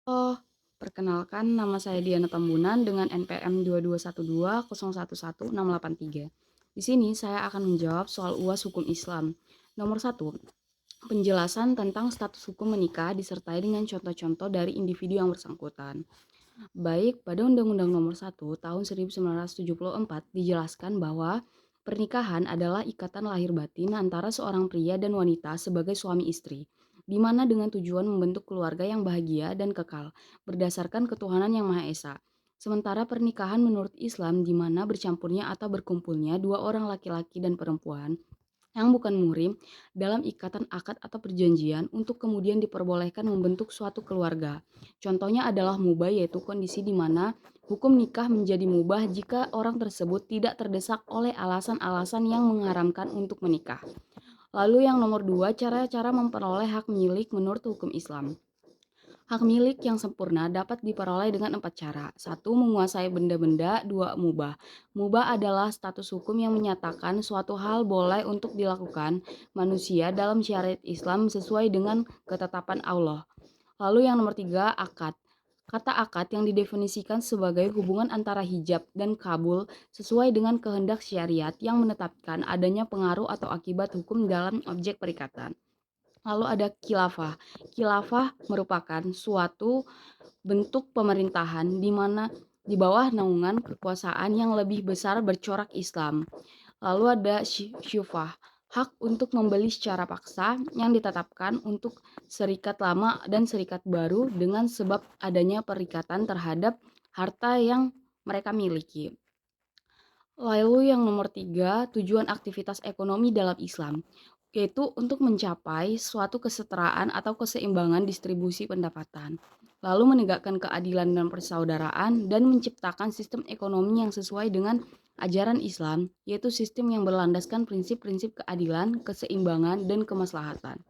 Oh, perkenalkan nama saya Diana Tambunan dengan NPM 22120111683. Di sini saya akan menjawab soal UAS Hukum Islam. Nomor 1, penjelasan tentang status hukum menikah disertai dengan contoh-contoh dari individu yang bersangkutan. Baik, pada Undang-Undang Nomor 1 Tahun 1974 dijelaskan bahwa pernikahan adalah ikatan lahir batin antara seorang pria dan wanita sebagai suami istri, di mana dengan tujuan membentuk keluarga yang bahagia dan kekal, berdasarkan ketuhanan yang Maha Esa. Sementara pernikahan menurut Islam di mana bercampurnya atau berkumpulnya dua orang laki-laki dan perempuan yang bukan muhrim dalam ikatan akad atau perjanjian untuk kemudian diperbolehkan membentuk suatu keluarga. Contohnya adalah mubah, yaitu kondisi di mana hukum nikah menjadi mubah jika orang tersebut tidak terdesak oleh alasan-alasan yang mengharamkan untuk menikah. Lalu yang nomor 2, cara-cara memperoleh hak milik menurut hukum Islam. Hak milik yang sempurna dapat diperoleh dengan 4 cara. Satu, menguasai benda-benda. Dua, mubah. Mubah adalah status hukum yang menyatakan suatu hal boleh untuk dilakukan manusia dalam syariat Islam sesuai dengan ketetapan Allah. Lalu yang nomor 3, akad. Kata akad yang didefinisikan sebagai hubungan antara hijab dan kabul sesuai dengan kehendak syariat yang menetapkan adanya pengaruh atau akibat hukum dalam objek perikatan. Lalu ada khilafah. Khilafah merupakan suatu bentuk pemerintahan di mana di bawah naungan kekuasaan yang lebih besar bercorak Islam. Lalu ada syufah, hak untuk membeli secara paksa yang ditetapkan untuk serikat lama dan serikat baru dengan sebab adanya perikatan terhadap harta yang mereka miliki. Lalu yang nomor 3, tujuan aktivitas ekonomi dalam Islam, yaitu untuk mencapai suatu kesetaraan atau keseimbangan distribusi pendapatan, lalu menegakkan keadilan dan persaudaraan, dan menciptakan sistem ekonomi yang sesuai dengan ajaran Islam, yaitu sistem yang berlandaskan prinsip-prinsip keadilan, keseimbangan, dan kemaslahatan.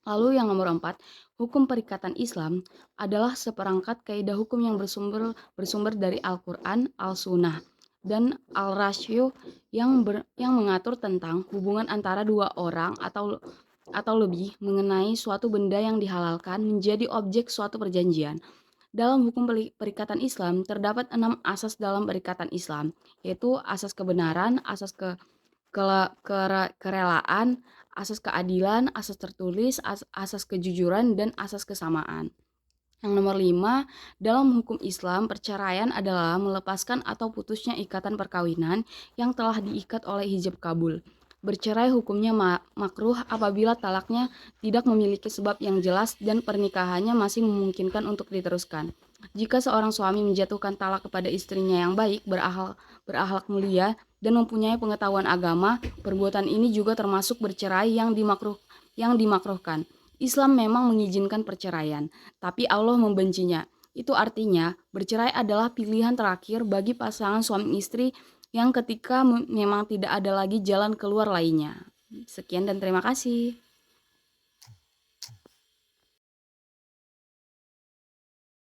Lalu yang nomor 4, hukum perikatan Islam adalah seperangkat kaidah hukum yang bersumber dari Al-Quran, Al-Sunnah, dan Al-Rasyu yang mengatur tentang hubungan antara dua orang atau lebih mengenai suatu benda yang dihalalkan menjadi objek suatu perjanjian. Dalam hukum perikatan Islam terdapat 6 asas dalam perikatan Islam, yaitu asas kebenaran, asas kerelaan, asas keadilan, asas tertulis, asas kejujuran, dan asas kesamaan. Yang nomor 5, dalam hukum Islam, perceraian adalah melepaskan atau putusnya ikatan perkawinan yang telah diikat oleh hijab kabul. Bercerai hukumnya makruh apabila talaknya tidak memiliki sebab yang jelas dan pernikahannya masih memungkinkan untuk diteruskan. Jika seorang suami menjatuhkan talak kepada istrinya yang baik, berakhlak mulia, dan mempunyai pengetahuan agama, perbuatan ini juga termasuk bercerai yang dimakruhkan. Islam memang mengizinkan perceraian, tapi Allah membencinya. Itu artinya bercerai adalah pilihan terakhir bagi pasangan suami istri yang ketika memang tidak ada lagi jalan keluar lainnya. Sekian dan terima kasih.